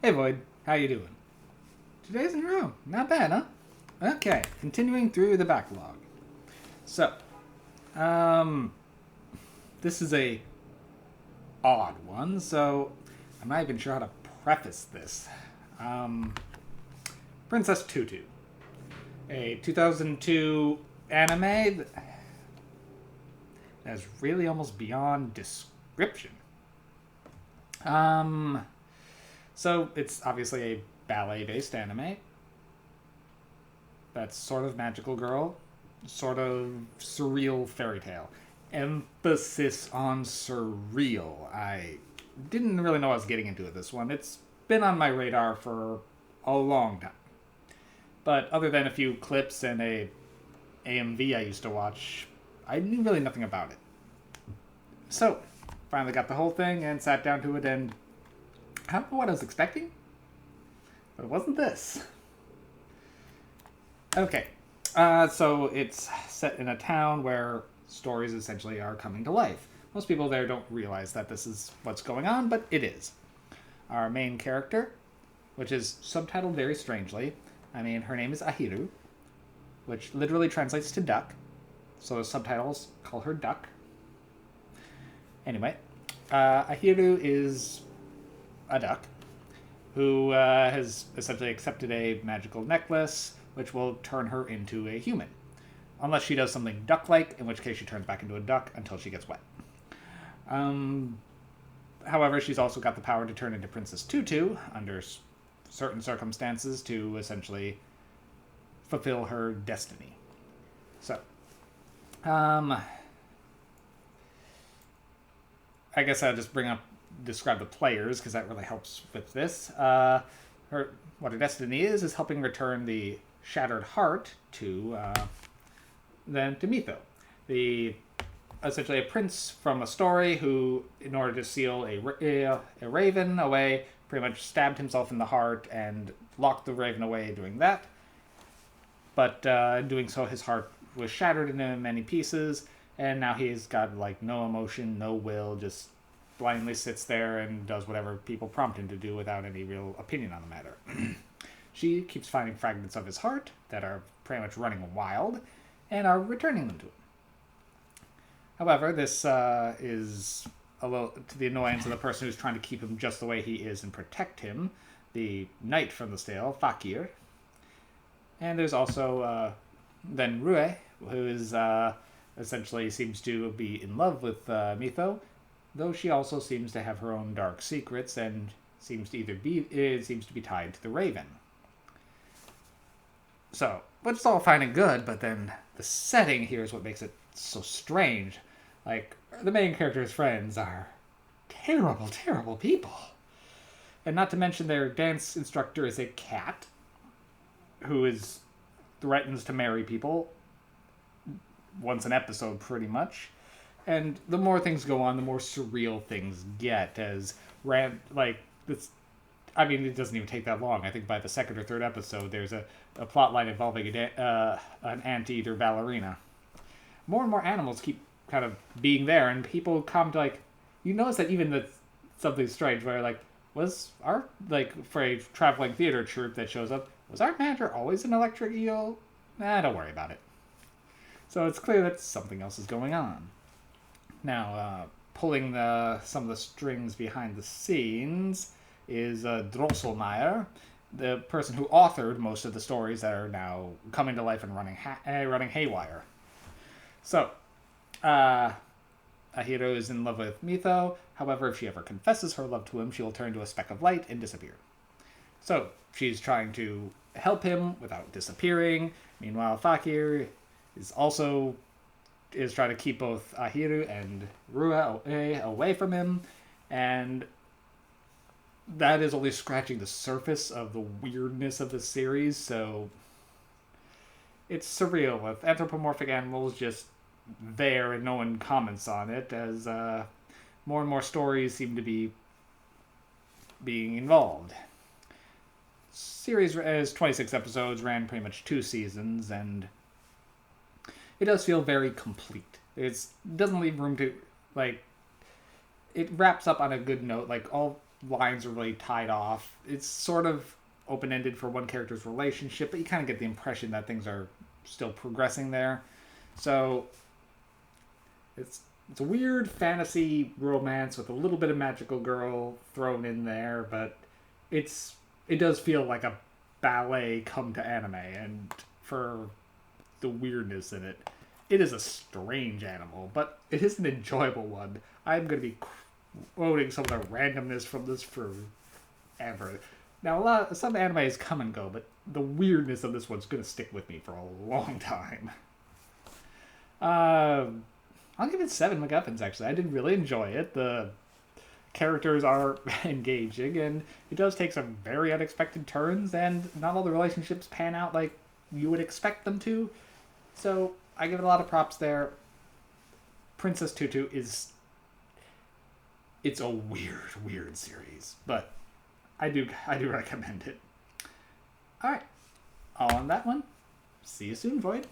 Hey Void, how you doing? 2 days in a row. Not bad, huh? Okay, continuing through the backlog. So, um, this is a odd one, so I'm not even sure how to preface this. Um, Princess Tutu, a 2002 anime that's really almost beyond description. Um, so it's obviously a ballet-based anime that's sort of magical girl, sort of surreal fairy tale. Emphasis on surreal. I didn't really know I was getting into it this one. It's been on my radar for a long time. But other than a few clips and a AMV I used to watch, I knew really nothing about it. So, finally got the whole thing and sat down to it, and I don't know what I was expecting, but it wasn't this. Okay, so it's set in a town where stories essentially are coming to life. Most people there don't realize that this is what's going on, but it is. Our main character, which is subtitled very strangely, her name is Ahiru, which literally translates to duck, so the subtitles call her Duck. Anyway, Ahiru is a duck who has essentially accepted a magical necklace which will turn her into a human. Unless she does something duck-like, in which case she turns back into a duck until she gets wet. However, she's also got the power to turn into Princess Tutu under certain circumstances to essentially fulfill her destiny. So, I guess I'll just describe the players, because that really helps with this. What her destiny is helping return the shattered heart to Mitho, essentially a prince from a story who, in order to seal a raven away, pretty much stabbed himself in the heart and locked the raven away doing that. But doing so, his heart was shattered into many pieces, and now he's got no emotion, no will, just blindly sits there and does whatever people prompt him to do without any real opinion on the matter. She keeps finding fragments of his heart that are pretty much running wild and are returning them to him. However, this is a little to the annoyance of the person who's trying to keep him just the way he is and protect him, the knight from the tale, Fakir. And there's also then Rue, who is essentially seems to be in love with Mitho, though she also seems to have her own dark secrets and seems to be tied to the raven. So, but it's all fine and good, but then the setting here is what makes it so strange. The main character's friends are terrible, terrible people. And not to mention their dance instructor is a cat who threatens to marry people once an episode, pretty much. And the more things go on, the more surreal things get, it doesn't even take that long. I think by the second or third episode, there's a plot line involving an anteater ballerina. More and more animals keep kind of being there, and people come to, you notice that even something strange, where, was our, for a traveling theater troupe that shows up, was our manager always an electric eel? Don't worry about it. So it's clear that something else is going on. Now, pulling some of the strings behind the scenes is Drosselmeyer, the person who authored most of the stories that are now coming to life and running haywire. So, Ahiro is in love with Mitho. However, if she ever confesses her love to him, she will turn to a speck of light and disappear. So, she's trying to help him without disappearing. Meanwhile, Fakir is trying to keep both Ahiru and Rue away from him, and that is only scratching the surface of the weirdness of the series, so it's surreal with anthropomorphic animals just there and no one comments on it, as more and more stories seem to be being involved. Series is 26 episodes, ran pretty much 2 seasons, and it does feel very complete. It doesn't leave room to, it wraps up on a good note. All lines are really tied off. It's sort of open-ended for one character's relationship, but you kind of get the impression that things are still progressing there. So it's a weird fantasy romance with a little bit of magical girl thrown in there, but it does feel like a ballet come to anime, and for the weirdness in it, it is a strange animal, but it is an enjoyable one. I'm going to be quoting some of the randomness from this forever. Now, some animes come and go, but the weirdness of this one's going to stick with me for a long time. I'll give it 7 MacGuffins, actually. I did really enjoy it. The characters are engaging, and it does take some very unexpected turns, and not all the relationships pan out like you would expect them to. So, I give it a lot of props there. Princess Tutu it's a weird series, but I do recommend it. Alright, all on that one. See you soon, Void.